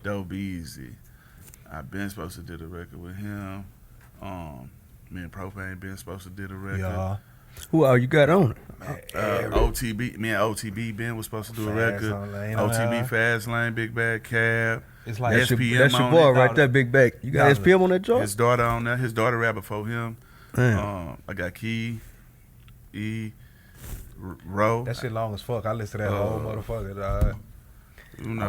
Dope Easy. I've been supposed to do the record with him. Me and Propane been supposed to do the record. Yeah. Who all you got on it? OTB, me and OTB Ben was supposed to do a record. OTB Fast Lane, Big Bad Cab. It's like SPM that's your boy right there, Big Bag. You got SPM on that joint? His daughter on there. His daughter rap before him. I got Key, E, Ro. That shit long as fuck. I listen to that whole motherfucker. You know.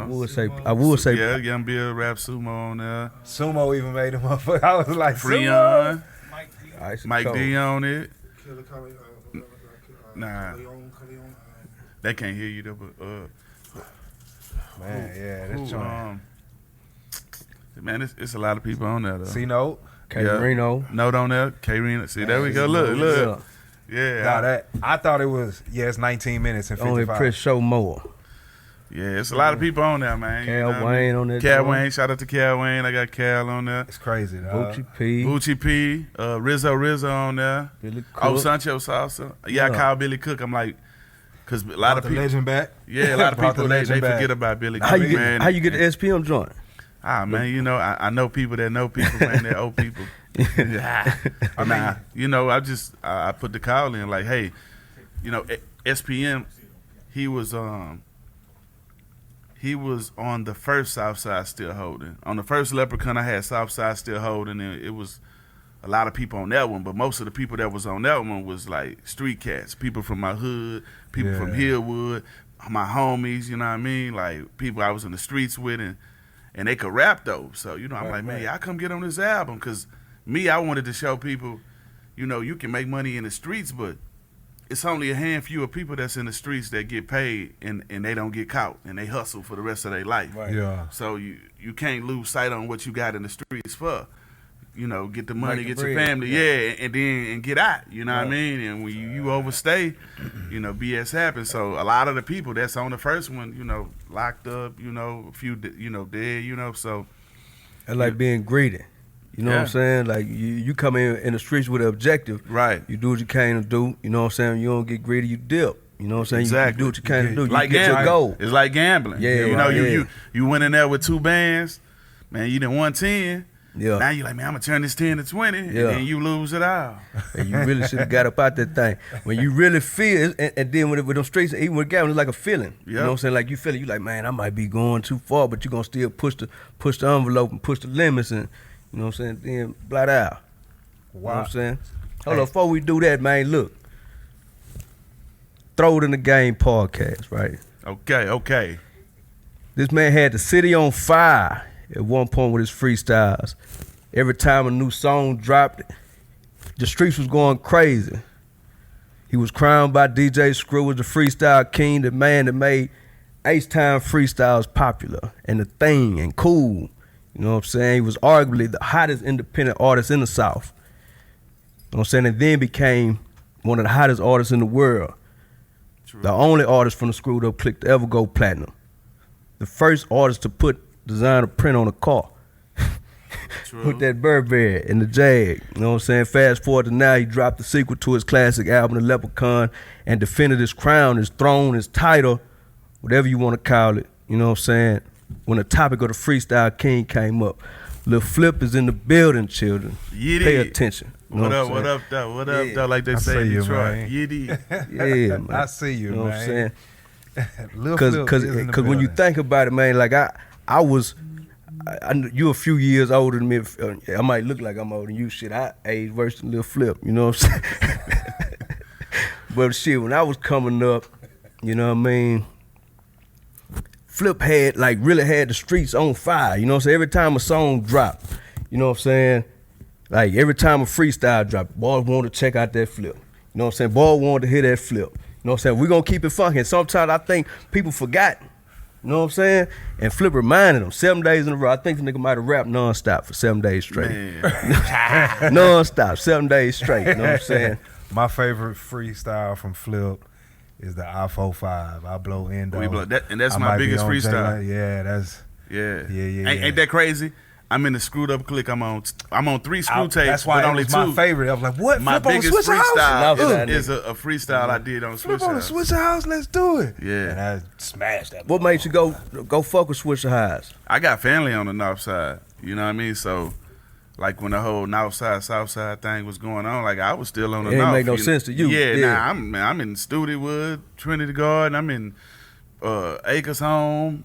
I would say. Yeah, Young Bill rap Sumo on there. Sumo even made him motherfucker. I was like, Freon. Sumo? Mike D on it. Nah. They can't hear you though, but man, yeah, that's joint. Man, it's a lot of people on there though. C-Note. K-Reno. Note on there. K-Reno. See, there we go. Look. Yeah. Nah, I thought it was, it's 19 minutes and 55. Only press show more. Yeah, it's a lot of people on there, man. Cal Wayne on that. Cal Wayne, shout out to Cal Wayne. I got Cal on there. It's crazy, dog. Bucci P. Rizzo on there. Billy Cook. Oh, Sancho Salsa. Yeah, I call Billy Cook. I'm like, because a lot of people. Legend back. Yeah, a lot of people, they forget about Billy Cook, man. How you get the SPM joint? Man, you know, I know people that know people, man, they're old people. I mean, you know, I put the call in like, hey, you know, SPM, he was on the first Southside Still Holding. On the first Leprechaun, I had Southside Still Holding, and it was a lot of people on that one, but most of the people that was on that one was like street cats, people from my hood, people from Hillwood, my homies, you know what I mean? Like people I was in the streets with, and they could rap though. So, you know, I'm like, man, y'all come get on this album, because I wanted to show people, you know, you can make money in the streets, but it's only a handful of people that's in the streets that get paid and they don't get caught and they hustle for the rest of their life. Right. Yeah. So you can't lose sight on what you got in the streets for. You know, get the money, get your family, and then get out. You know what I mean? And when you overstay, you know, BS happens. So a lot of the people that's on the first one, you know, locked up, you know, a few, you know, dead, you know. So it's like being greedy. You know what I'm saying? Like you come in the streets with an objective. Right. You do what you can to do. You know what I'm saying? You don't get greedy, you dip. You know what I'm saying? Exactly. You do what you can to do. You like get your goal. It's like gambling. Yeah. You know, you went in there with 2 bands, man, you didn't won 10. Yeah. Now you're like, man, I'm gonna turn this 10 to 20, and then you lose it all. And you really should have got up out that thing. When you really feel, and then with them streets, even with gambling, it's like a feeling. You know what I'm saying? Like you feel it, you like, man, I might be going too far, but you're gonna still push the envelope and push the limits, and you know what I'm saying? Then blot out. Wow. You know what I'm saying? Hold on, before we do that, man, look. Throw It in the Game podcast, right? Okay. This man had the city on fire at one point with his freestyles. Every time a new song dropped, the streets was going crazy. He was crowned by DJ Screw as the Freestyle King, the man that made H-Time freestyles popular and the thing and cool. You know what I'm saying? He was arguably the hottest independent artist in the South. You know what I'm saying? And then became one of the hottest artists in the world. True. The only artist from the Screwed Up Clique to ever go platinum. The first artist to put designer print on a car. With that Burberry and the Jag. You know what I'm saying? Fast forward to now, he dropped the sequel to his classic album, The Leprechaun, and defended his crown, his throne, his title, whatever you want to call it. You know what I'm saying? When the topic of the Freestyle King came up, Lil Flip is in the building, children. Yiddy. Pay attention. You know what up, though? Like they say in Detroit. Yiddy. Yeah, man. I see you, know man. What I'm saying? Because when you think about it, man, like I was, you a few years older than me. I might look like I'm older than you. Shit, I aged worse than Lil Flip. You know what I'm saying? But shit, when I was coming up, you know what I mean, Flip really had the streets on fire. You know what I'm saying? Every time a song dropped, you know what I'm saying? Like every time a freestyle dropped, boys wanted to check out that Flip. You know what I'm saying? Boys wanted to hear that Flip. You know what I'm saying? We're going to keep it funky. And sometimes I think people forgot. You know what I'm saying? And Flip reminded them 7 days in a row. I think the nigga might have rapped nonstop for 7 days straight. Nonstop, 7 days straight. You know what I'm saying? My favorite freestyle from Flip is the I-45. I blow Endo. And that's my biggest freestyle. Yeah, that's... Yeah. Yeah. Ain't that crazy? I'm in the Screwed Up Click. I'm on 3 screw tapes, That's why but it only was 2. my favorite. I was like, what? My Flip on the biggest Swisha House? freestyle is a freestyle I did on Flip Swisha on the House. Swisha House, let's do it. Yeah. And I smashed that. What made you go fuck with Swisha Highs? I got family on the north side. You know what I mean? So, like when the whole north side, south side thing was going on, like I was still on the It north. ain't make no sense to you. Yeah, Yeah. nah, I'm in Studewood, Trinity Garden. I'm in Acres Home,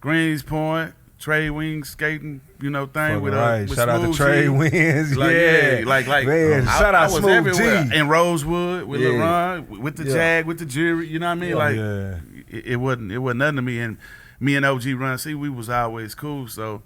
Greenspoint, Trade Wings skating, thing with right. with Shout out to Smooth Trade G. Wings. Like, yeah, like man. Shout I out was Smooth everywhere. G. In Rosewood with Yeah. LaRon, with the Yeah. Jag, with the jury. You know what I mean? Yeah. Like Yeah. it wasn't nothing to me. And me and OG Run C, we was always cool. So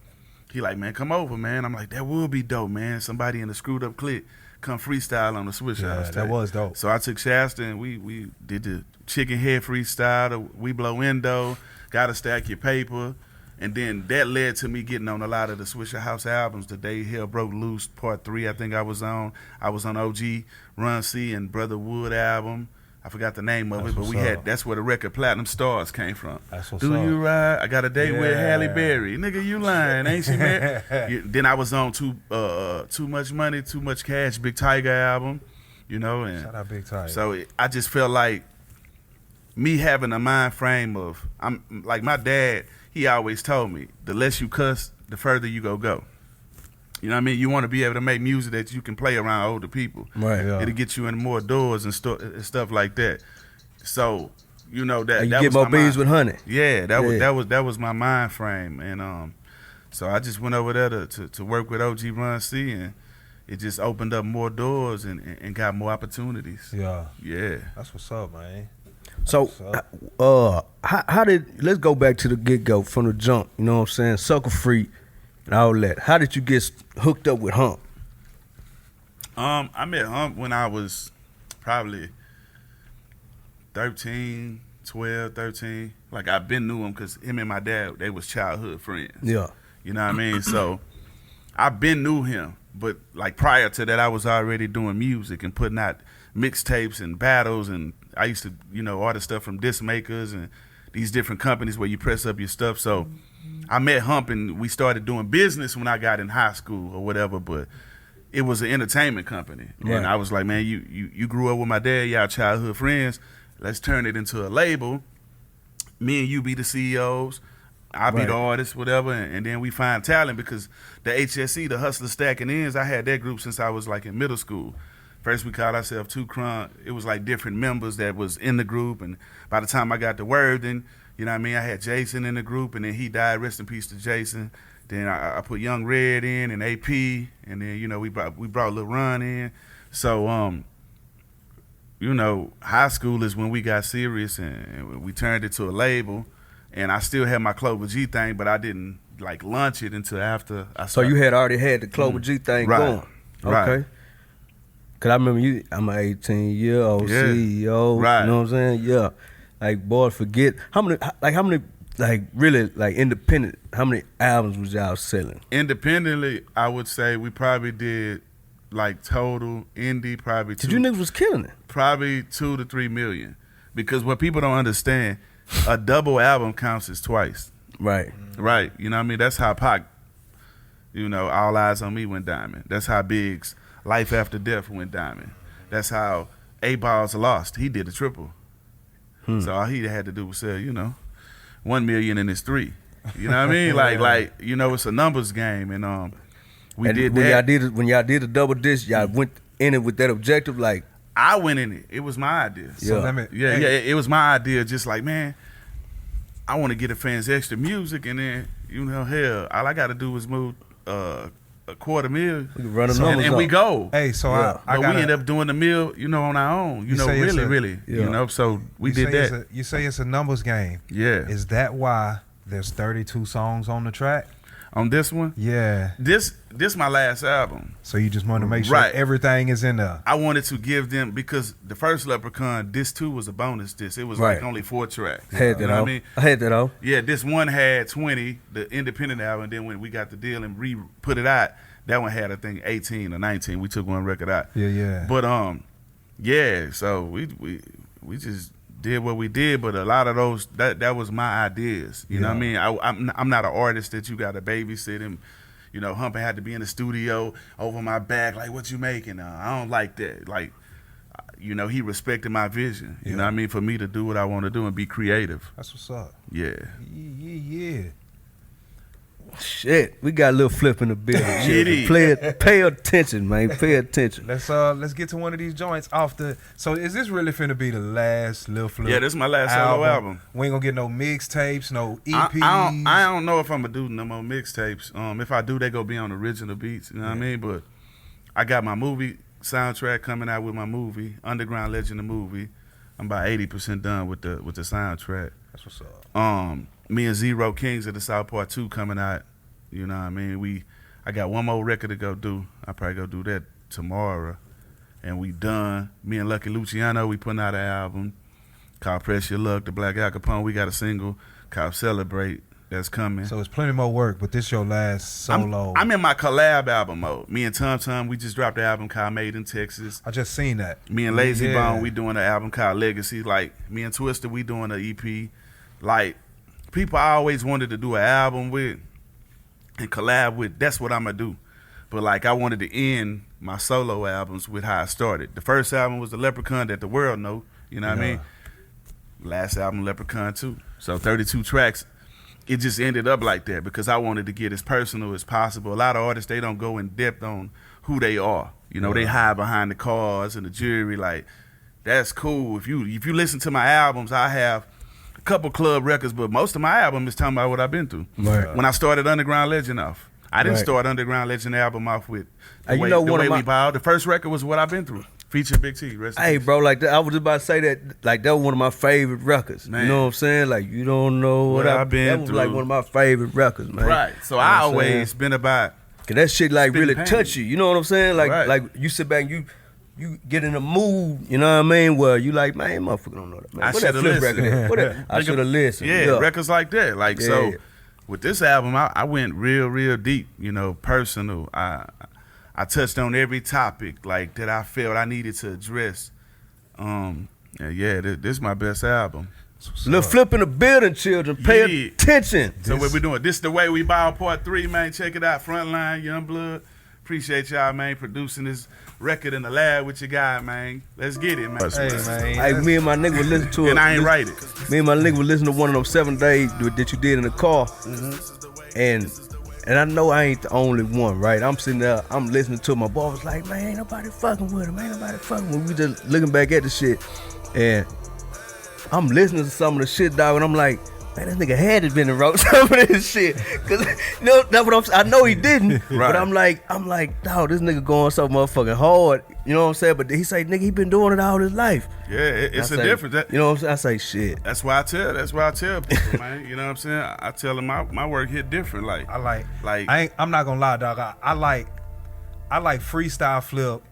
he like, man, come over, man. I'm like, that would be dope, man. Somebody in the Screwed Up Click come freestyle on the Swisha Yeah, House. that tape. was dope. So I took Shasta and we did the chicken head freestyle, the We Blow Window, Gotta Stack Your Paper. And then that led to me getting on a lot of the Swisha House albums. The Day Hell Broke Loose, Part 3, I think I was on. I was on OG Run C and Brother Wood album. I forgot the name of That's it, but what's up. that's where the record Platinum Stars came from. That's what's Do up. you ride? I got a date with Yeah. Halle Berry. Nigga, you lying, ain't she, man? Then I was on Too Much Money, Too Much Cash, Big Tiger album, and Shout out Big Tiger. so I just felt like me having a mind frame of, I'm like my dad, he always told me, the less you cuss, the further you go. You know what I mean? You want to be able to make music that you can play around older people. Right. Yeah. It'll get you in more doors and stuff like that. So, that You that get was more my bees mind. with honey. Yeah, Yeah. that was my mind frame, and so I just went over there to work with OG Run C, and it just opened up more doors and got more opportunities. Yeah. Yeah. That's what's up, man. So, how did, let's go back to the get-go from the jump, you know what I'm saying? Sucker Free and all that. How did you get hooked up with Hump? I met Hump when I was probably 13. Like I been knew him because him and my dad, they was childhood friends. Yeah. You know what I mean? So I been knew him, but like prior to that, I was already doing music and putting out mixtapes and battles, and I used to, order stuff from disc makers and these different companies where you press up your stuff. So I met Hump and we started doing business when I got in high school or whatever, but it was an entertainment company. Right. And I was like, man, you grew up with my dad, y'all childhood friends. Let's turn it into a label. Me and you be the CEOs. I be Right. the artist, whatever, and then we find talent because the HSC, the Hustler Stacking Ends, I had that group since I was like in middle school. First we called ourselves Two Crunk. It was like different members that was in the group, and by the time I got to Worthing, I had Jason in the group, and then he died, rest in peace to Jason. Then I put Young Red in and AP, and then we brought Lil Ron in. So high school is when we got serious and we turned it to a label, and I still had my Clover G thing, but I didn't like launch it until after I So started. you had already had the Clover G thing Right. going. Right. Okay. Cause I remember I'm an 18-year-old Yeah. CEO. Right. You know what I'm saying? Yeah. Like, boy, forget how many really like independent, how many albums was y'all selling? Independently, I would say we probably did like total indie probably Cause you niggas was killing it. probably 2 to 3 million, because what people don't understand, a double album counts as twice. Right. Right. You know what I mean? That's how Pac, All Eyes on Me went diamond. That's how Big's Life After Death went diamond. That's how 8Ball's Lost. He did a triple. So all he had to do was say, 1 million and it's 3. You know what I mean? Like it's a numbers game, and we And did when that. when y'all did a double disc, y'all went in it with that objective, like, I went in it. It was my idea. So Yeah. let me, Yeah, it was my idea. Just like, man, I want to get the fans extra music, and then hell, all I got to do is move a $250,000, we could run the So- numbers and we up. go. Hey, so Yeah. I But gotta, we end up doing the mill, on our own. You say it's Really, Yeah. So we you did say that. you say it's a numbers game. Yeah. Is that why there's 32 songs on the track? On this one, Yeah. this my last album. So you just want to make sure Right. everything is in there. I wanted to give them, because the first Leprechaun, disc 2 was a bonus disc. It was Right. like only 4 tracks. Had that You know what all. I mean? I had that all. Yeah, this one had 20, the independent album. And then when we got the deal and put it out, that one had, I think, 18 or 19. We took one record out. Yeah. But yeah. So we just did what we did, but a lot of those that was my ideas. You know what I mean? I'm not an artist that you got to babysit him. You know, Humpin had to be in the studio over my back, like, what you making? I don't like that. Like, you know, he respected my vision. You know what I mean? For me to do what I want to do and be creative. That's what's up. Yeah. Yeah. Shit, we got a little flip in the building. Pay attention, man. Pay attention. Let's get to one of these joints off the. So is this really finna be the last Lil Flip? Yeah, this is my last solo album. We ain't gonna get no mixtapes, no EPs. I don't know if I'm gonna do no more mixtapes. If I do, they gonna be on original beats. You know what I mean? But I got my movie soundtrack coming out with my movie, Underground Legend the movie. I'm about 80% done with the soundtrack. That's what's up. Me and Zero Kings of the South Part 2 coming out. You know what I mean? I got one more record to go do. I'll probably go do that tomorrow. And we done. Me and Lucky Luciano, we putting out an album called Press Your Luck. The Black Al Capone, we got a single called Celebrate that's coming. So it's plenty more work, but this your last solo. I'm in my collab album mode. Me and Tum, we just dropped an album called Made in Texas. I just seen that. Me and Lazy Bone, we doing an album called Legacy. Like, me and Twister, we doing an EP. Like, people I always wanted to do an album with and collab with. That's what I'm going to do. But, like, I wanted to end my solo albums with how I started. The first album was the Leprechaun that the world know. You know what I mean? Last album, Leprechaun 2. So 32 tracks. It just ended up like that because I wanted to get as personal as possible. A lot of artists, they don't go in depth on who they are. You know, they hide behind the cars and the jewelry. Like, that's cool. If you listen to my albums, I have a couple club records, but most of my album is talking about what I've been through. Right. When I started Underground Legend off, I didn't start Underground Legend album off with the way we bowed. The first record was what I've been through. Feature Big T. Hey, bro, like that, I was just about to say that. Like, that was one of my favorite records. Man. You know what I'm saying? Like, you don't know what I've been through. That was like one of my favorite records, man. Right. So you know I always been about. Cause that shit like really pain. touch you. You know what I'm saying? Like, like you sit back and you get in a mood. You know what I mean? Where you like, man, motherfucker don't know that. Man. I should have listened. I should have listened. Yeah, records like that. Like so, with this album, I went real deep. You know, personal. I touched on every topic like that I felt I needed to address. This is my best album. Lil Flip in the building, children. Pay attention. So what we doing? This is the way we ball part 3, man. Check it out. Frontline, Youngblood. Appreciate y'all, man, producing this record in the lab with your guy, man. Let's get it, man. Hey, man. Hey, me and my nigga would listen to it. And I ain't write it. Me and my nigga would listen to one of them 7 days that you did in the car. And I know I ain't the only one, right? I'm sitting there, I'm listening to it. My boy was like, man, ain't nobody fucking with him. Ain't nobody fucking with him. We just looking back at the shit. And I'm listening to some of the shit, dog, and I'm like, man, this nigga had to been and wrote some of this shit. Cause you know, that's what I'm saying. I know he didn't, but I'm like, dog, this nigga going so motherfucking hard. You know what I'm saying? But he say, nigga, he been doing it all his life. Yeah, it's a difference. You know what I'm saying? I say shit. That's why I tell people, man. You know what I'm saying? I tell them my work hit different. Like I'm not gonna lie, dog. I like Freestyle Flip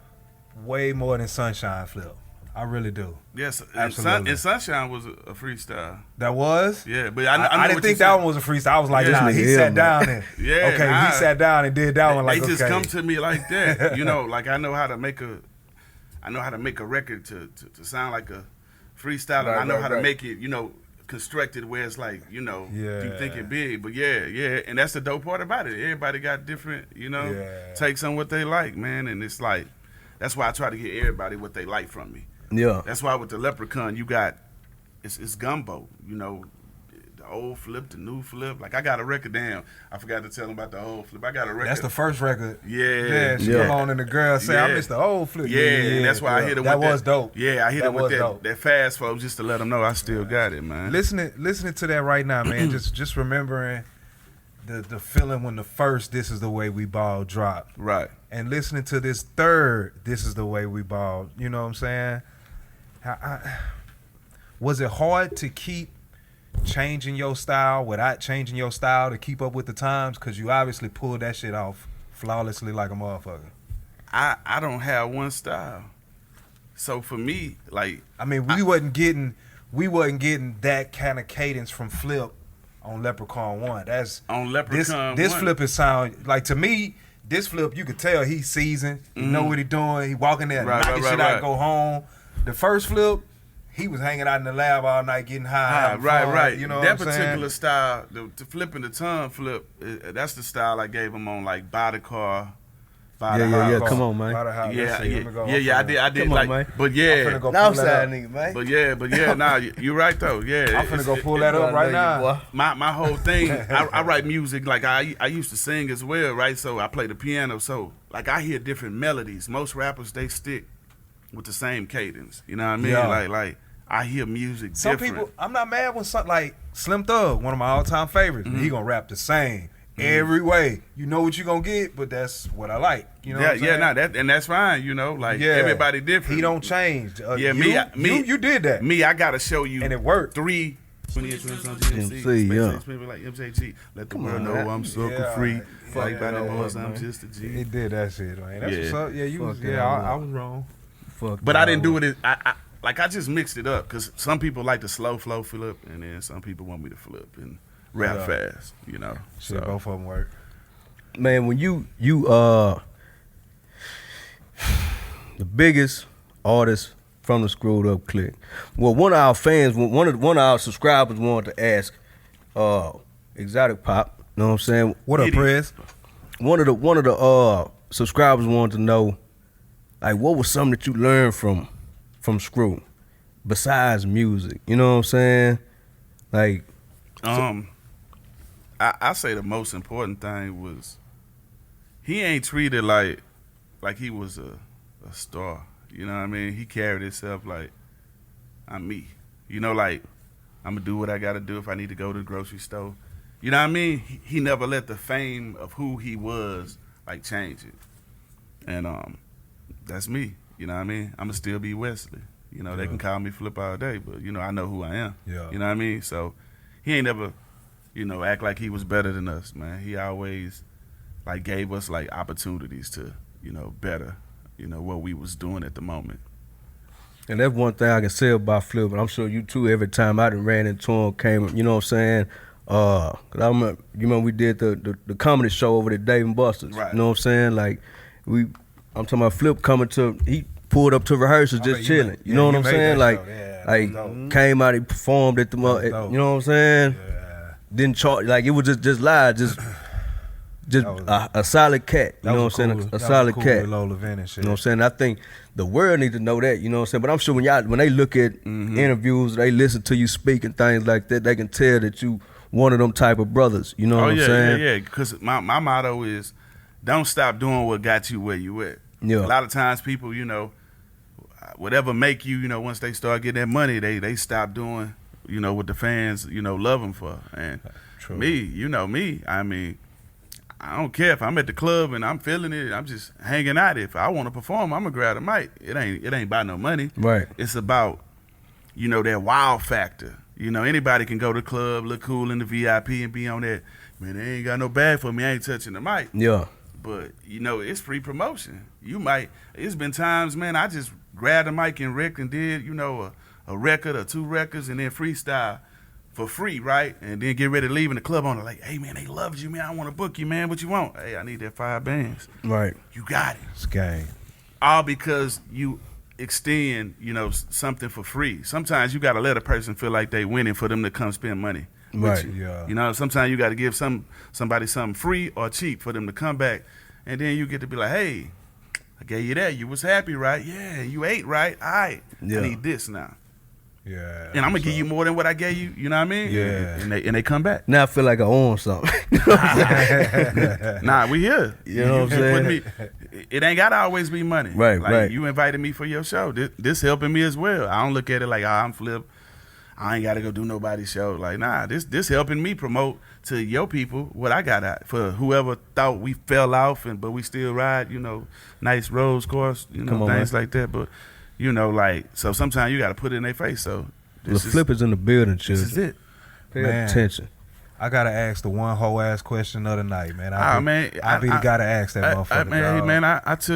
way more than Sunshine Flip. I really do. Yes, absolutely. And Sunshine was a freestyle. That was? Yeah, but I didn't think that one was a freestyle. I was like, nah, he sat down and he sat down and did that one. Like, they just come to me like that. You know, like I know how to make a record to sound like a freestyle. And I know how to make it, you know, constructed where it's like, you know, you think it big. But yeah, and that's the dope part about it. Everybody got different, you know, takes on what they like, man. And it's like, that's why I try to get everybody what they like from me. Yeah. That's why with the Leprechaun, you got, it's gumbo, you know, the old Flip, the new Flip. Like, I got a record, damn, I forgot to tell them about the old Flip. I got a record. That's the first record. Yeah. She come on and the girl say, I miss the old Flip. Yeah, and that's why I hit him with that. That was dope. Yeah, I hit him with that fast flow just to let them know I still got it, man. Listening to that right now, man, just remembering the feeling when the first This Is the Way We Ball dropped. Right. And listening to this third This Is the Way We Ball, you know what I'm saying? Was it hard to keep changing your style without changing your style to keep up with the times? Because you obviously pulled that shit off flawlessly like a motherfucker. I don't have one style. So for me, like, I mean, we wasn't getting that kind of cadence from Flip on Leprechaun 1. That's on Leprechaun this 1. Flip is sound like, to me, this Flip, you could tell he's seasoned. He know what he doing. He walking there, knock his shit out, go home. The first Flip, he was hanging out in the lab all night getting high. Right. You know that what I'm particular saying? style, the flipping the tongue flip, that's the style I gave him on like By the Car. Yeah. Come on, man. Yeah. I did Come on, like, man. but I'm yeah, finna go pull Northside that up. nigga, man. but yeah, nah, you're right though. Yeah, I'm finna go pull that up right now. My whole thing, I write music like I used to sing as well, right? So I play the piano, so like I hear different melodies. Most rappers they stick with the same cadence. You know what I mean? Yeah. Like I hear music Some different. people, I'm not mad when something like Slim Thug, one of my all-time favorites, he gonna rap the same every way. You know what you gonna get, but that's what I like. You know what I'm saying? and that's fine. You know, like everybody different. He don't change. You did that. Me, I gotta show you, and it worked. 3 20-inch rims on GMC. GMC, yeah. People like MJG. Let the world know man. I'm sucker free. Like by the boys, I'm man. just a G. He did that shit, man. That's what's up. Yeah, you was. Fuck Yeah, that, I was wrong. Fuck But that. I didn't do it. I just mixed it up because some people like the slow flow flip, and then some people want me to flip and rap fast. You know, Shit, both of them work. Man, when you the biggest artist from the Screwed Up Clique. Well, one of our fans, one of our subscribers wanted to ask Exotic Pop, you know what I'm saying? What up, Prez? One of the subscribers wanted to know, like, what was something that you learned from Screw besides music? You know what I'm saying? Like, I say the most important thing was he ain't treated like he was a star. You know what I mean? He carried himself like I'm me. You know, like I'm gonna do what I gotta do if I need to go to the grocery store. You know what I mean? He never let the fame of who he was like change it. And that's me. You know what I mean? I'ma still be Wesley. You know, they can call me Flip all day, but you know, I know who I am. Yeah. You know what I mean? So he ain't never, you know, act like he was better than us, man. He always like gave us like opportunities to, you know, better, you know, what we was doing at the moment. and that's one thing I can say about Flip, and I'm sure you too, every time I done ran into him, came, you know what I'm saying? 'Cause I remember, you remember we did the comedy show over at Dave and Buster's. Right. You know what I'm saying? Like, I'm talking about Flip coming to, he pulled up to rehearsal just chilling. You know what I'm saying? Like, came out, he performed at the, you know what I'm saying? Yeah. Didn't charge, like, it was just live, just a solid cat. You know what I'm saying? A solid cat. You know what I'm saying? I think the world need to know that. You know what I'm saying? But I'm sure when they look at interviews, they listen to you speak and things like that, they can tell that you one of them type of brothers. You know what I'm saying? Yeah. Because my motto is, don't stop doing what got you where you at. Yeah. A lot of times people, you know, whatever make you, you know, once they start getting that money, they stop doing, you know, what the fans, you know, love them for. And me, you know me, I mean, I don't care if I'm at the club and I'm feeling it, I'm just hanging out. If I want to perform, I'm gonna grab the mic. It ain't about no money. Right. It's about, you know, that wow factor. You know, anybody can go to the club, look cool in the VIP and be on that, man, they ain't got no bag for me, I ain't touching the mic. Yeah. But, you know, it's free promotion. It's been times, man, I just grabbed the mic and wrecked and did, you know, a record or 2 records and then freestyle for free, right? And then get ready to leave in the club on it like, hey, man, they loved you, man. I want to book you, man. What you want? Hey, I need that 5 bands. Right. You got it. It's game. All because you extend, you know, something for free. Sometimes you got to let a person feel like they winning for them to come spend money. Right. Yeah. You know, sometimes you got to give somebody something free or cheap for them to come back. And then you get to be like, hey, I gave you that. You was happy, right? Yeah, you ate, right? All right. Yeah. I need this now. Yeah. And I'm going to give you more than what I gave you. You know what I mean? Yeah. And they come back. Now I feel like I own something. Nah, we here. You know what I'm saying? It ain't got to always be money. Right, like, right. You invited me for your show. This helping me as well. I don't look at it like, I'm Flip. I ain't got to go do nobody's show. Like, nah, this helping me promote to your people what I got out for whoever thought we fell off, but we still ride, you know, nice roads course, you know, things like that. But, you know, like, so sometimes you got to put it in their face. So The Flip is in the building, this children. is it. Pay Man. attention. I gotta ask the one whole ass question of the night, man. Man, I be the guy to ask that motherfucker. Man, dog. man,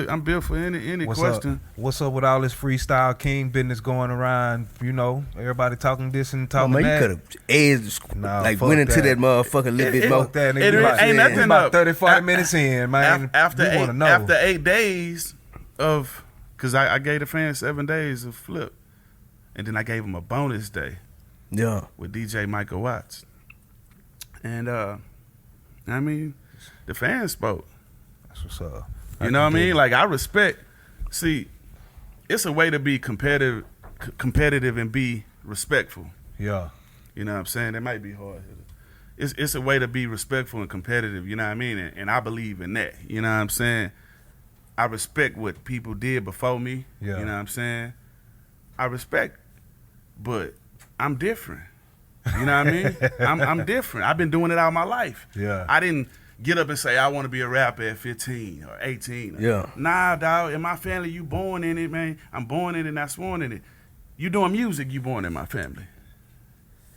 I'm built for any What's question. Up? What's up with all this Freestyle King business going around? You know, everybody talking this and talking Man, you that. could have edged, Nah, like fuck went into that. that motherfucker a little bit more. Fuck that, nigga. It You about- ain't nothing you about up. 30, 40 minutes in, man. After we wanna know. after 8 days of, because I gave the fans 7 days of Flip. and then I gave him a bonus day. Yeah. With DJ Michael Watts. And I mean, the fans spoke. That's what's up. You know what I mean? Like, I respect. See, it's a way to be competitive and be respectful. Yeah. You know what I'm saying? That might be hard. It's a way to be respectful and competitive, you know what I mean? And I believe in that. You know what I'm saying? I respect what people did before me. Yeah. You know what I'm saying? I respect, but I'm different. You know what I mean? I'm different. I've been doing it all my life. Yeah. I didn't get up and say I want to be a rapper at 15 or 18. Yeah. Nah, dog. In my family, you born in it, man. I'm born in it, not sworn in it. You doing music, you born in my family.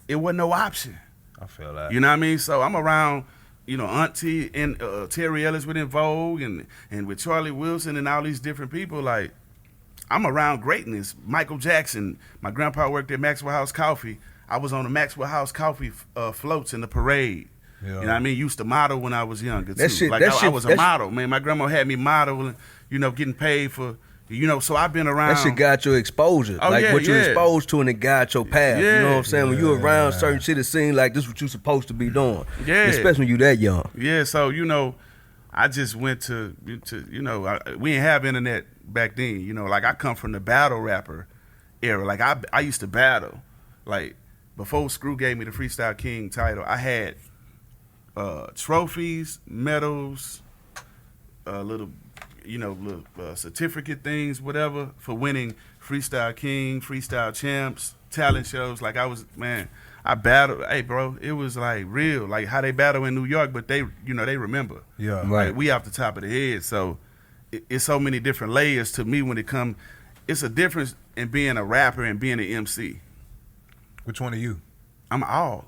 It wasn't no option. I feel that. You know what I mean? So I'm around, you know, Auntie and Terry Ellis with In Vogue and with Charlie Wilson and all these different people. Like, I'm around greatness. Michael Jackson. My grandpa worked at Maxwell House Coffee. I was on the Maxwell House Coffee floats in the parade. Yeah. You know what I mean? Used to model when I was younger, too. That shit- I was a model, man. My grandma had me modeling, you know, getting paid for, you know, so I've been around. That shit got your exposure. Oh, like yeah, what you're yeah. exposed to and it got your path. You know what I'm saying? When you around Yeah. certain shit, it seems like this is what you supposed to be doing. Yeah. Especially when you that young. Yeah, so, you know, I just went to you know, we didn't have internet back then. You know, like, I come from the battle rapper era. Like, I used to battle. Like, before Screw gave me the Freestyle King title, I had trophies, medals, little certificate things, whatever, for winning Freestyle King, Freestyle Champs, talent shows. Like, I battled. Hey, bro, it was like real, like how they battle in New York, but they remember. Yeah. Right. Like, we off the top of the head. So it's so many different layers to me when it comes. It's a difference in being a rapper and being an MC. Which one are you? I'm all.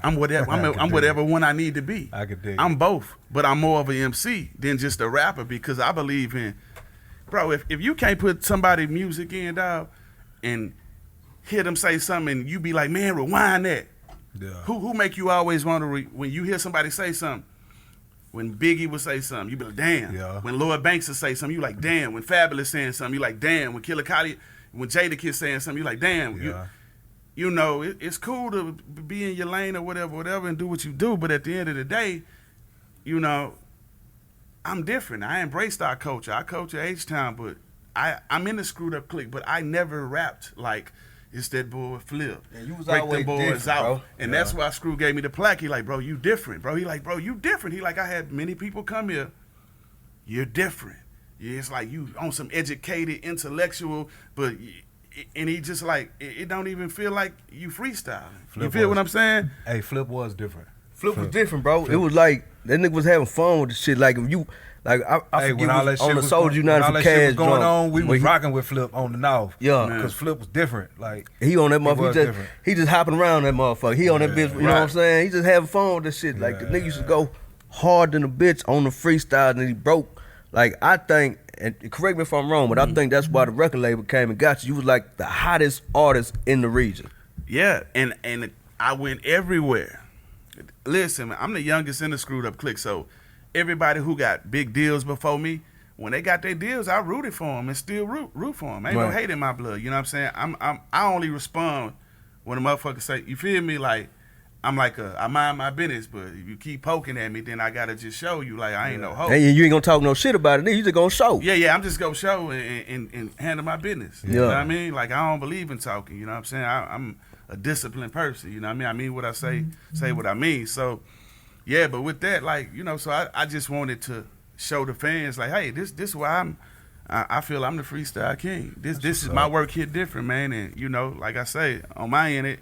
I'm whatever. I'm whatever one I need to be. I could dig I'm it. both, but I'm more of an MC than just a rapper because I believe in, bro. If you can't put somebody's music in, dog, and hear them say something, and you be like, man, rewind that. Yeah. Who make you always want to when you hear somebody say something? When Biggie would say something, you be like, damn. Yeah. When Lloyd Banks would say something, you like, damn. When Fabulous saying something, you like, damn. When Killer Cudi, when Jadakiss saying something, you like, damn. Yeah. You know, it's cool to be in your lane or whatever, and do what you do. But at the end of the day, you know, I'm different. I embraced our culture. I coach at H-Town, but I'm in the screwed up clique. But I never rapped like it's that boy Flip. Yeah, you was Break always them boys different, out. bro. And Yeah. that's why Screw gave me the plaque. He like, bro, you different, bro. He like, bro, you different. He like, I had many people come here. You're different. Yeah, it's like you on some educated, intellectual, but. And he just like, it don't even feel like you freestyling. You feel what I'm saying? Hey, Flip was different. Flip was different, bro. It was like that nigga was having fun with the shit. Like if you, like I Hey, forget when all that was shit on the was Soldier when all United that for shit Cash was going joint, on, we when was he- rocking with Flip on the North. Yeah. Because Flip was different. Like, He on that was motherfucker. He different. just hopping around that motherfucker. He on that Yeah, bitch. You know what I'm saying? He just having fun with this shit. Like the nigga used to go hard than a bitch on the freestyle, and he broke. Like I think, and correct me if I'm wrong, but I think that's why the record label came and got you. You was like the hottest artist in the region. Yeah, and I went everywhere. Listen, man, I'm the youngest in the screwed up clique, so everybody who got big deals before me, when they got their deals, I rooted for them and still root for them. Ain't no Right. hate in my blood. You know what I'm saying? I only respond when a motherfucker say, you feel me? Like I'm like I mind my business, but if you keep poking at me, then I gotta just show you like I ain't no hoe. And you ain't gonna talk no shit about it. Then you just gonna show. Yeah, I'm just gonna show and handle my business. You Yeah. know what I mean? Like I don't believe in talking. You know what I'm saying? I'm a disciplined person. You know what I mean? I mean what I say what I mean. So yeah, but with that, like, you know, so I just wanted to show the fans like, hey, this why I feel I'm the Freestyle King. This is my work hit different, man. And you know, like I say, on my end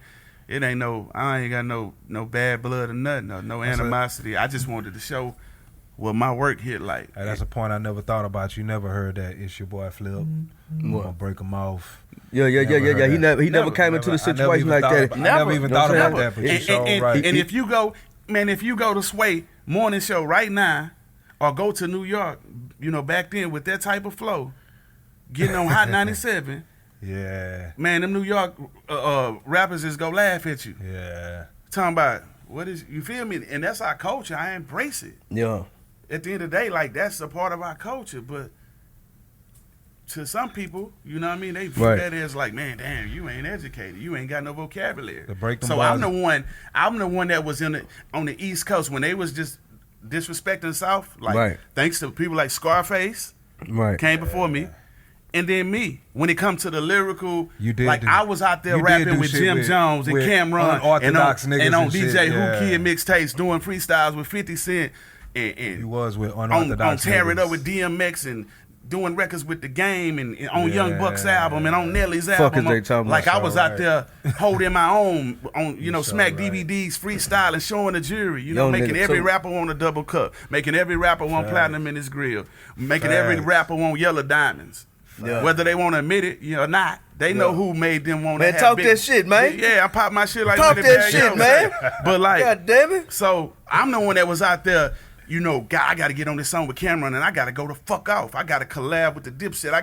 it ain't I ain't got no bad blood or nothing, no animosity. I just wanted to show what my work hit like. hey, that's a point I never thought about. You never heard that it's your boy Flip. I'm gonna break him off. Yeah. Never heard He that. never came into the situation like that. I never even thought about that, but you so right. And if you go, man, if you go to Sway morning show right now, or go to New York, you know, back then with that type of flow, getting on Hot 97, Yeah. man, them New York rappers just go laugh at you. Yeah. Talking about you feel me? And that's our culture. I embrace it. Yeah. At the end of the day, like that's a part of our culture. But to some people, you know what I mean, they view that as like, man, damn, you ain't educated, you ain't got no vocabulary. So I'm the one that was on the East Coast when they was just disrespecting the South, like thanks to people like Scarface, came before me. And then me, when it comes to the lyrical, I was out there rapping with Jim Jones and Cameron and on DJ Who Kid mixtapes doing freestyles with 50 Cent and you was with unorthodox on Tear It Up with DMX and doing records with The Game and on Young Buck's album and on Nelly's album. Like I was out there holding my own on, you know, Smack DVDs, freestyling, showing the jury, you know, making every rapper want a double cup, making every rapper want platinum in his grill, making every rapper want yellow diamonds. Whether they want to admit it or not, they know who made them want to have talk that shit, man. Yeah, I pop my shit like talk that shit, man. But like, God damn it. So I'm the one that was out there. You know, I got to get on this song with Cameron, and I got to go the fuck off. I got to collab with the Dipset. I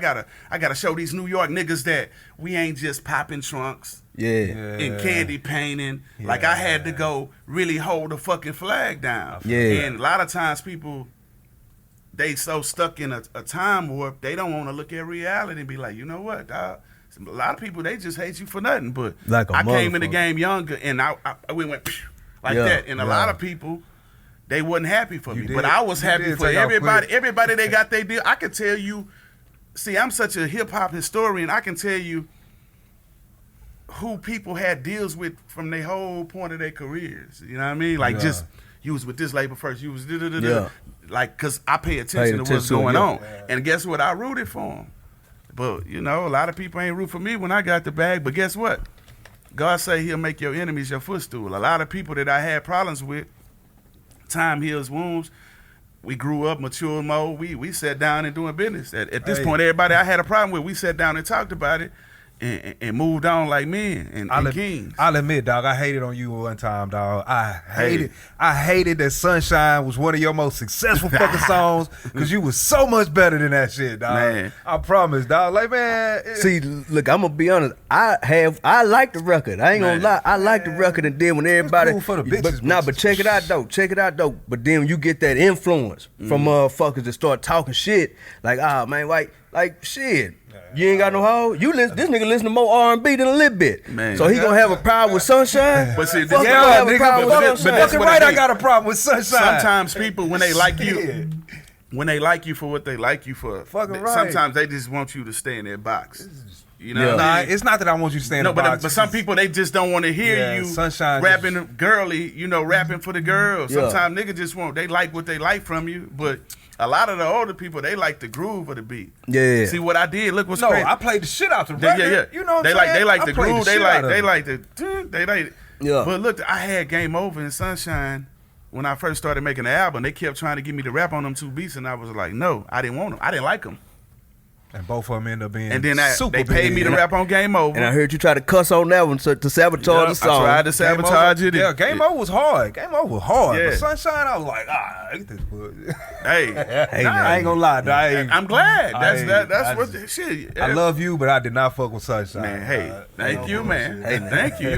gotta show these New York niggas that we ain't just popping trunks and candy painting. Like I had to go really hold the fucking flag down. And a lot of times people, they so stuck in a time warp, they don't want to look at reality and be like, you know what, dog? A lot of people, they just hate you for nothing. But I came in the game younger, and we went like that. And a lot of people, they wasn't happy for me. But I was happy for everybody. Everybody they got their deal. I can tell you, see, I'm such a hip-hop historian, I can tell you who people had deals with from their whole point of their careers. You know what I mean? Like just, you was with this label first, you was like, because I pay attention to what's going on. And guess what? I rooted for them. But, you know, a lot of people ain't root for me when I got the bag. But guess what? God say he'll make your enemies your footstool. A lot of people that I had problems with, time heals wounds. We grew up, mature mode. We sat down and doing business. At this point, everybody I had a problem with, we sat down and talked about it and moved on like men and kings. I'll admit, dog, I hated on you one time, dog. I hated that Sunshine was one of your most successful fucking songs because you was so much better than that shit, dog. Man. I promise, dog. Like, man. See, look, I'm gonna be honest. I like the record. I ain't gonna lie. I like the record, and then when everybody, cool for the bitches, but check it out though. Check it out though. But then you get that influence from motherfuckers that start talking shit. Like, man, like shit. You ain't got no hoe. This nigga listen to more R&B than a little bit. Man. So he gonna have a problem with Sunshine. But see, that's right. I got a problem with Sunshine. Sometimes people, when they like you, when they like you for what they like you for, sometimes they just want you to stay in their box. You know, it's not that I want you to stay in the box. But some people, they just don't want to hear you rapping girly. You know, rapping for the girls. Sometimes niggas just they like what they like from you, but. A lot of the older people, they like the groove of the beat. Yeah. See what I did? Look what's crazy. I played the shit out the record. Yeah. You know what I'm saying? They like the groove. They like the. But look, I had Game Over and Sunshine when I first started making the album. They kept trying to get me to rap on them two beats, and I was like, no, I didn't want them. I didn't like them. And both of them ended up being and then they paid me to rap on Game Over. And I heard you try to cuss on that one to sabotage the song. I tried to sabotage it. Yeah, Game Over was hard. Game Over was hard. But Sunshine, I was like, get this bullshit. Hey, I ain't gonna lie. I'm glad. That's what the shit. I love you, but I did not fuck with Sunshine. Man, hey, thank you, man. Hey, thank you.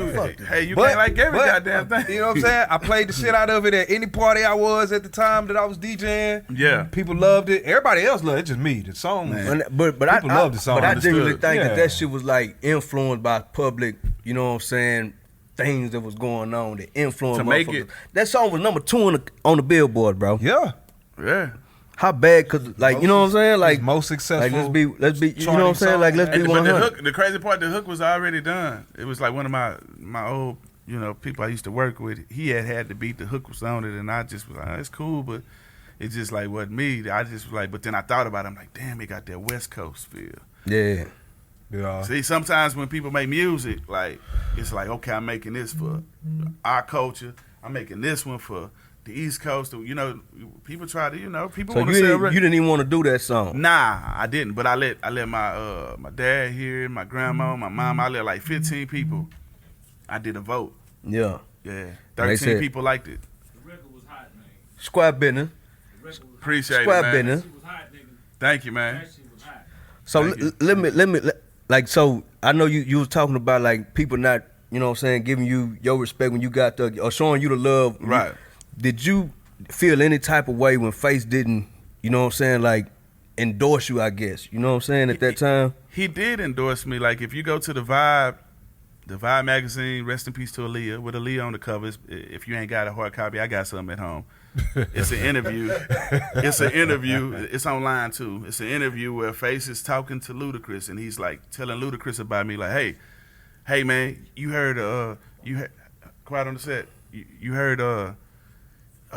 Hey, you can't like every goddamn thing. You know what I'm saying? I played the shit out of it at any party I was at the time that I was DJing. Yeah. People loved it. Everybody else loved it. It's just me. The song, man. But I love the song. But I genuinely think that shit was like influenced by public, you know what I'm saying, things that was going on that influenced to make it. That song was number 2 on the Billboard, bro. Yeah. How bad? Cause like you know what I'm saying, like most successful. Like let's be. You know what I'm saying, like let's be 100. The crazy part, the hook was already done. It was like one of my old people I used to work with. He had the beat. The hook was on it, and I just was like, it's cool, but. It just like wasn't me. I just was like, but then I thought about it. I'm like, damn, it got that West Coast feel. Yeah. See, sometimes when people make music, like it's like, okay, I'm making this for our culture. I'm making this one for the East Coast. You know, people try to, people want to sell. You didn't even want to do that song. Nah, I didn't. But I let my dad hear it, my grandma, my mom. I let like 15 people. I did a vote. Yeah. 13 people liked it. The record was hot, man. Squad business. Appreciate Squad it, man. business. Thank you, man. So let me so I know you was talking about like people not, you know what I'm saying, giving you your respect when you got or showing you the love. Right. Did you feel any type of way when Face didn't, you know what I'm saying, like endorse you, I guess. You know what I'm saying, at that time? He did endorse me. Like, if you go to the Vibe magazine, rest in peace to Aaliyah, with Aaliyah on the covers. If you ain't got a hard copy, I got some at home. It's an interview. It's online too. It's an interview where Face is talking to Ludacris, and he's like telling Ludacris about me, like, hey man, you heard quiet on the set. You heard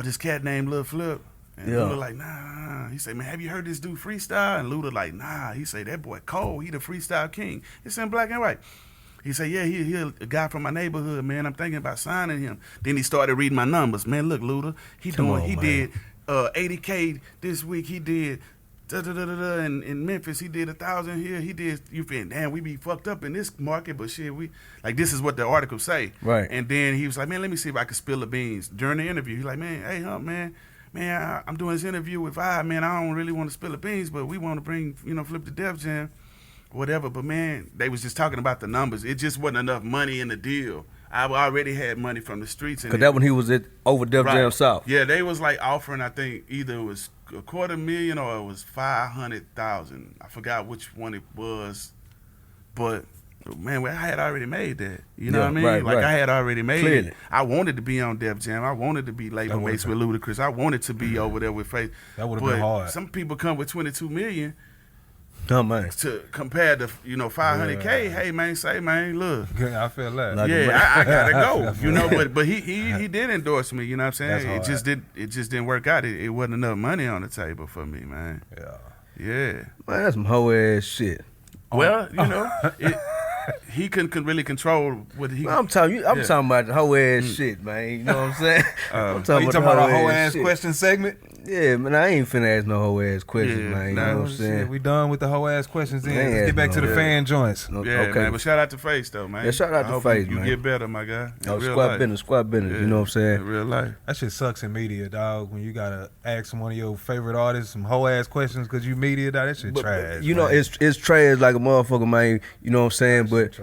this cat named Lil Flip. And Luda like, nah. He say, man, have you heard this dude Freestyle? And Luda like, nah. He say, that boy cold. He the Freestyle King. It's in black and white. He say, yeah, he a guy from my neighborhood, man. I'm thinking about signing him. Then he started reading my numbers. Man, look, Luda, he did 80K this week. He did in Memphis. He did 1,000 here. He did. You feel? Damn, we be fucked up in this market, but shit, we like this is what the article say. Right. And then he was like, man, let me see if I can spill the beans during the interview. He's like, man, hey, Hump, man, I'm doing this interview with Vibe, man. I don't really want to spill the beans, but we want to bring, Flip the Def Jam. Whatever, but man, they was just talking about the numbers. It just wasn't enough money in the deal. I already had money from the streets. Because that when he was over Def Jam South. Yeah, they was like offering, I think, either it was $250,000 or it was $500,000. I forgot which one it was, but man, I had already made that. You know what I mean? I had already made it. I wanted to be on Def Jam. I wanted to be label mates with Ludacris. I wanted to be over there with Faith. That would have been hard. Some people come with $22 million. Oh, man. To compare to $500K, hey man, say man, look. I feel that. I gotta go. But he did endorse me. You know what I'm saying? It just didn't work out. It wasn't enough money on the table for me, man. Yeah. Man, that's some hoe ass shit. Well, he couldn't really control what he. I'm talking about the hoe ass shit, man. You know what I'm saying? You talking about a hoe ass question segment? Yeah, man, I ain't finna ask no hoe ass questions, man. You know what I'm saying? We done with the hoe ass questions. Then let's get back to the fan joints. Okay, man. But shout out to Face though, man. Yeah, shout out to Face, man. You get better, my guy. Squad business. Yeah, you know what I'm saying? In real life. That shit sucks in media, dog. When you gotta ask one of your favorite artists some hoe ass questions because you media, dog. That shit trash. You know, it's trash like a motherfucker, man. You know what I'm saying? But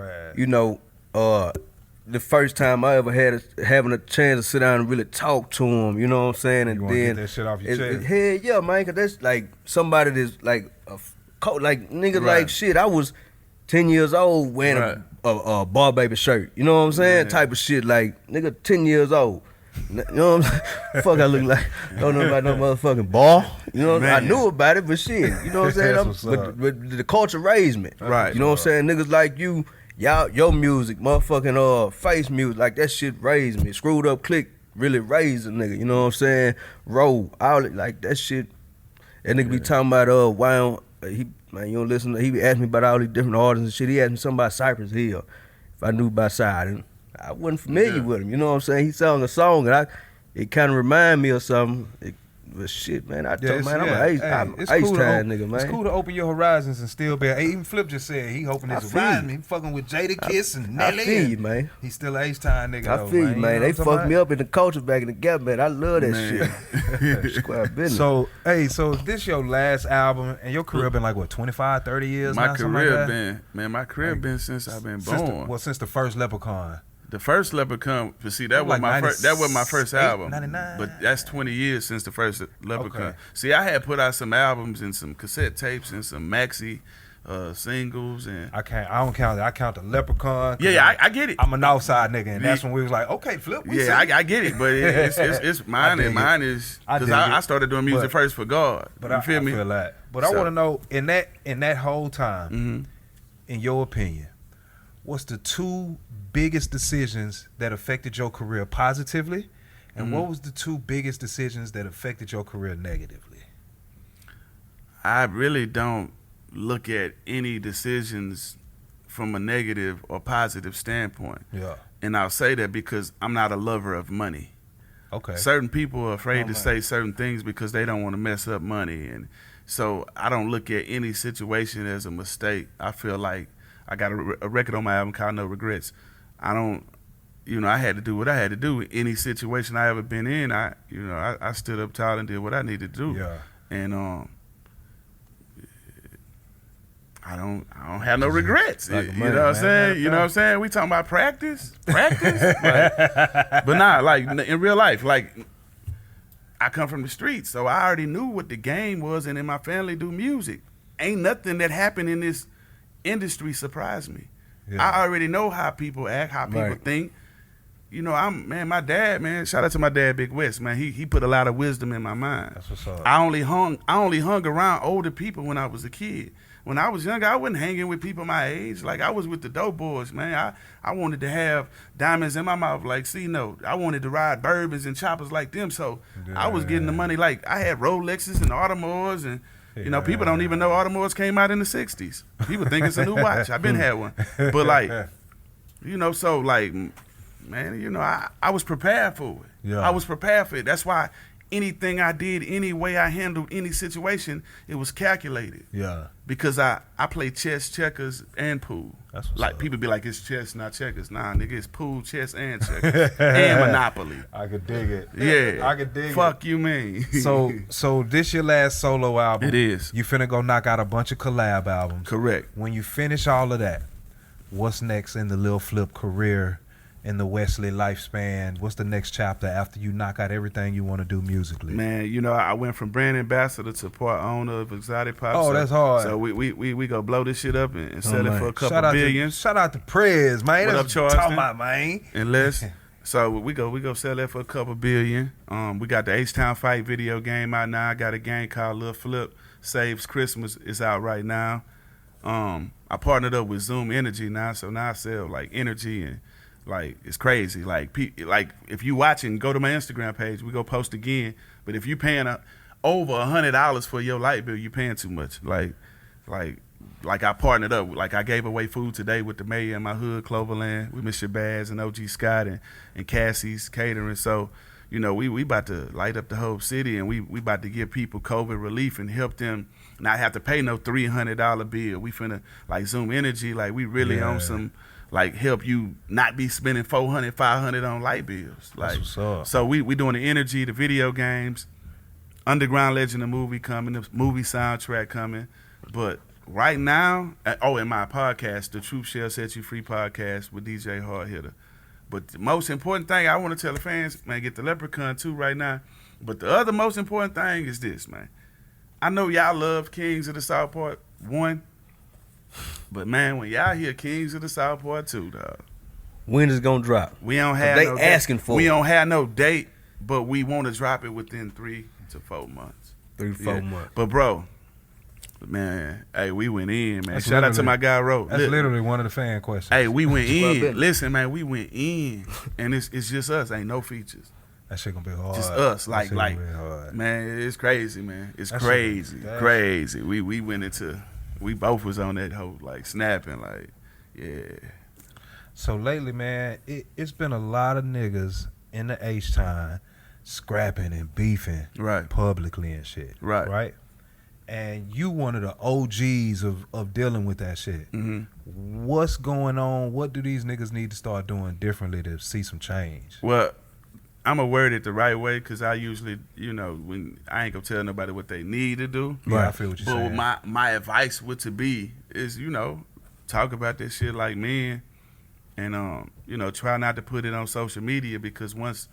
the first time I ever had having a chance to sit down and really talk to him, you know what I'm saying? And you then get that shit off your chest. Hell yeah, man, cause that's like somebody that's like nigga like shit. I was 10 years old wearing a Bar Baby shirt, you know what I'm saying? Type of shit, like nigga 10 years old. You know what I'm saying? Fuck, I look like don't know about no motherfucking bar. You know, I knew about it, but shit, you know what I'm saying? But the culture raised me, right? You know what I'm saying? Niggas like you. Your music, motherfucking Face music, like that shit raised me. Screwed Up Click really raised a nigga, you know what I'm saying? Roll, all like that shit. That nigga be talking about why don't you don't listen to, he be asking me about all these different artists and shit. He asked me something about Cypress Hill. If I knew about Side, and I wasn't familiar with him, you know what I'm saying? He sang a song and it kind of reminded me of something. But shit, man, I'm an H-Time nigga, man. It's cool to open your horizons and still be. Even Flip just said he hoping his horizon. He fucking with Jada Kiss and Nelly. I feel you, man. He's still an H-Time nigga. I feel you, man. They fucked me up in the culture back in the Gap, man. I love that shit. Square business. So this your last album, and your career been like what, 25, 30 years? My career been since I've been born. Since the first Leprechaun. The first Leprechaun, see, that was my first album. 99. But that's 20 years since the first Leprechaun. Okay. See, I had put out some albums and some cassette tapes and some maxi singles, and I don't count it. I count the Leprechaun. Yeah, I get it. I'm a Northside nigga, and that's when we was like, okay, Flip. I get it, but it's mine, and mine is because I started doing music first for God. But you feel me? I feel that. But I want to know in that whole time, in your opinion, what's the two biggest decisions that affected your career positively, and what was the two biggest decisions that affected your career negatively? I really don't look at any decisions from a negative or positive standpoint. Yeah. And I'll say that because I'm not a lover of money. Okay. Certain people are afraid to say certain things because they don't want to mess up money, and so I don't look at any situation as a mistake. I feel like I got a record on my album called No Regrets. I don't, I had to do what I had to do. Any situation I ever been in, I stood up tall and did what I needed to do. Yeah. And I don't have no regrets. Like you know what I'm saying? You know what I'm saying? We talking about practice, but nah, like in real life, like I come from the streets, so I already knew what the game was, and in my family do music. Ain't nothing that happened in this industry surprised me. Yeah. I already know how people act, how people think. You know, my dad, man, shout out to my dad, Big West, man. He put a lot of wisdom in my mind. That's what's up. I only hung around older people when I was a kid. When I was younger, I wasn't hanging with people my age. Like, I was with the dope boys, man. I wanted to have diamonds in my mouth like C-Note. I wanted to ride bourbons and choppers like them. So I was getting the money. Like, I had Rolexes and Audemars, and you know, people don't even know Audemars came out in the 60s. People think it's a new watch. I've been had one. But like, you know, so like, man, you know, I was prepared for it. Yeah. I was prepared for it. That's why anything I did, any way I handled any situation, it was calculated. Yeah. Because I play chess, checkers, and pool. That's what's like up. People be like, it's chess, not checkers. Nah, nigga, it's pool, chess, and checkers. And Monopoly. I could dig it. Yeah. I could dig it. Fuck you mean. So this your last solo album. It is. You finna go knock out a bunch of collab albums. Correct. When you finish all of that, what's next in the Lil Flip career? In the Wesley lifespan, what's the next chapter after you knock out everything you want to do musically? Man, you know, I went from brand ambassador to part owner of Exotic Pop. Oh, that's hard. So we go blow this shit up and sell it for a couple billion. Shout out to Prez, man. What up, Charleston? Talking about, man. And so we go sell that for a couple billion. We got the H-Town Fight video game out now. I got a game called Lil Flip Saves Christmas. It's out right now. I partnered up with Zoom Energy now, so now I sell like energy and like it's crazy. Like if you watching, go to my Instagram page. We go post again. But if you paying over $100 for your light bill, you paying too much. Like I partnered up. Like I gave away food today with the mayor in my hood, Cloverland, with Mr. Baz and OG Scott and Cassie's Catering. So, you know, we about to light up the whole city, and we about to give people COVID relief and help them not have to pay no $300 bill. We finna like Zoom Energy. Like we really on some. Like help you not be spending $400, $500 on light bills. Like so, we doing the energy, the video games, Underground Legend, the movie coming, the movie soundtrack coming. But right now, in my podcast, the Truth Shall Set You Free podcast with DJ Hard Hitter. But the most important thing I want to tell the fans, man, get the Leprechaun too right now. But the other most important thing is this, man. I know y'all love Kings of the South Part 1. But man, when y'all hear Kings of the South Part 2, dog. When is it gonna drop? We don't have no asking date. for. We don't have no date, but we want to drop it within 3 to 4 months. 3 to 4 months. But bro, man, hey, we went in, man. Shout out to my guy Ro. That's literally one of the fan questions. Hey, we went in. Listen, man, we went in, and it's just us. Ain't no features. That shit gonna be hard. Just us, like, man, it's crazy, man. It's crazy. We went into. We both was on that whole, like, snapping, like, yeah. So lately, man, it's been a lot of niggas in the H-Time scrapping and beefing publicly and shit. Right? And you one of the OGs of dealing with that shit. Mm-hmm. What's going on? What do these niggas need to start doing differently to see some change? Well, I'm going to word it the right way because I usually, you know, when I ain't going to tell nobody what they need to do. Yeah, I feel what you're saying. But my advice would to be is, you know, talk about this shit like men and, you know, try not to put it on social media because once,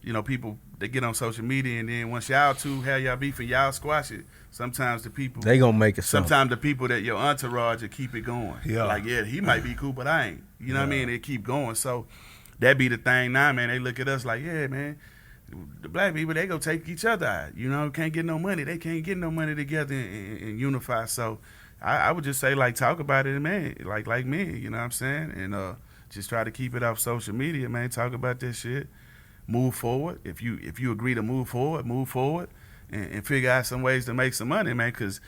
you know, people, they get on social media and then once y'all two have y'all beef and y'all squash it, sometimes the people. They going to make it sometimes the people that your entourage will keep it going. Yeah. Like, yeah, he might be cool, but I ain't. You know what I mean? They keep going. So. That be the thing now, man. They look at us like, yeah, man, the black people, they go take each other out. You know, can't get no money. They can't get no money together and unify. So I would just say, like, talk about it, man, like men, you know what I'm saying? And just try to keep it off social media, man. Talk about this shit. Move forward. If you agree to move forward and figure out some ways to make some money, man, because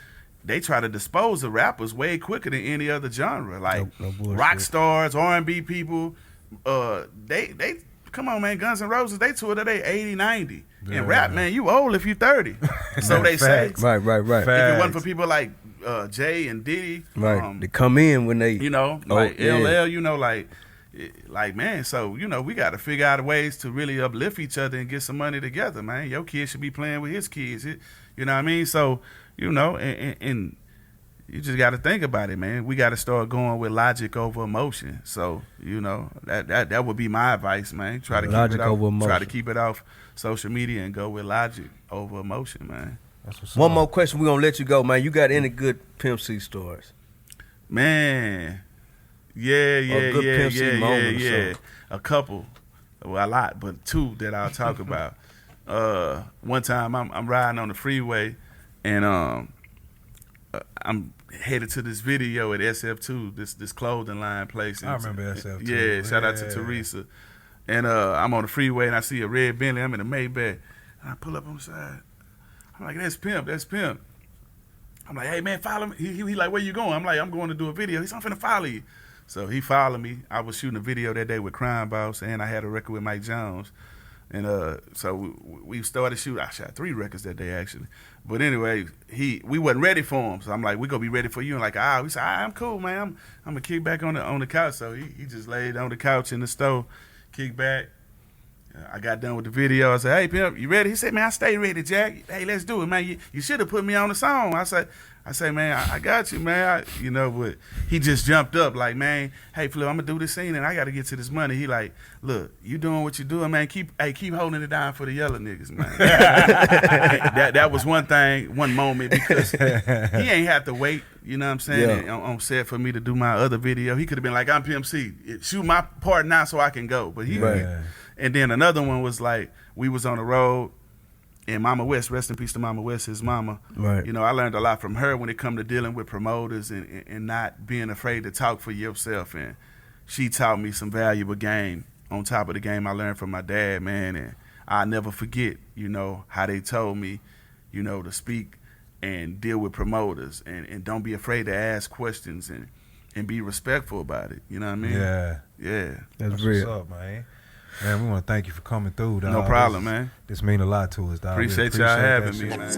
they try to dispose of rappers way quicker than any other genre. Like rock stars, R&B people, they come on, man. Guns N' Roses, they toured at 80, 90. Yeah. And rap, man, you old if you 30. So they say. Right. If it wasn't for people like Jay and Diddy, they come in when they, you know, like LL, you know, like man. So you know, we got to figure out ways to really uplift each other and get some money together, man. Your kid should be playing with his kids, you know what I mean? So you know, and you just got to think about it, man. We got to start going with logic over emotion. So, you know, that would be my advice, man. Try to logic keep it over off, emotion. try to keep it off social media and go with logic over emotion, man. One more question, we're going to let you go, man. You got any good Pimp C stories? Man, yeah. A couple, well, a lot, but two that I'll talk about. One time I'm riding on the freeway, and I'm headed to this video at SF2, this clothing line place. I remember SF2. Yeah, shout out to Teresa. And I'm on the freeway, and I see a red Bentley. I'm in a Maybach, and I pull up on the side. I'm like, that's Pimp. I'm like, hey, man, follow me. He like, where you going? I'm like, I'm going to do a video. He's, I'm finna follow you. So he followed me. I was shooting a video that day with Crime Boss, and I had a record with Mike Jones. And so we started shooting. I shot 3 records that day, actually. But anyway, we wasn't ready for him. So I'm like, we gonna be ready for you. And like, we said, I'm cool, man. I'm gonna kick back on the couch. So he just laid on the couch in the stove, kicked back. I got done with the video. I said, hey, Pimp, you ready? He said, man, I stay ready, Jack. Hey, let's do it, man. You should have put me on the song. I say, man, I got you, man. But he just jumped up like, man, hey, Flip, I'm going to do this scene, and I got to get to this money. He like, look, you doing what you doing, man. Keep holding it down for the yellow niggas, man. that was one moment, because he ain't have to wait, you know what I'm saying, on set for me to do my other video. He could have been like, I'm Pimp C. Shoot my part now so I can go. But and then another one was like, we was on the road, and Mama West, rest in peace to Mama West, his mama. Right. You know, I learned a lot from her when it come to dealing with promoters and not being afraid to talk for yourself. And she taught me some valuable game on top of the game I learned from my dad, man. And I'll never forget, you know, how they told me, you know, to speak and deal with promoters and don't be afraid to ask questions and be respectful about it. You know what I mean? Yeah. That's real. What's up, man? Man, we want to thank you for coming through, dog. No problem, man. This mean a lot to us, dog. Appreciate y'all having me, man.